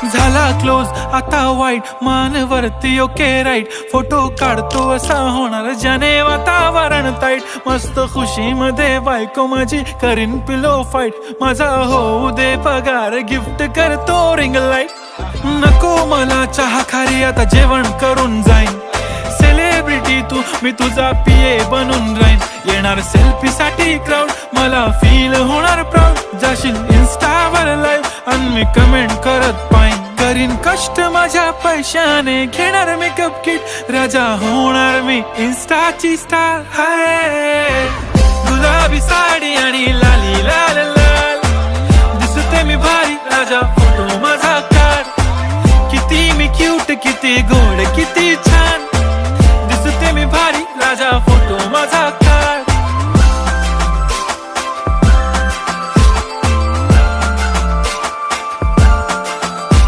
झाला क्लोज आता वाईट मानवरती ओके राईट फोटो काढतो असा होणार ज्याने वातावरण ताईट मस्त खुशी मध्ये बायको माझी करीन पिलो फाईट माझा होऊ दे पगार गिफ्ट करतो रिंग लाईट नको मला चहा खारी आता जेवण करून जाईन सेलिब्रिटी तू मी तुझा पिये बनून राहीन येणार सेल्फी साठी क्राऊड मला फील होणार प्राऊड जाशील इन्स्टावर लाईव्ह आणि मी कमेंट करत पाईन करीन कष्ट माझ्या पैशाने घेणार मेकअप किट राजा होणार मी इन्स्टाची स्टार हाय गुलाबी साडी आणि लाली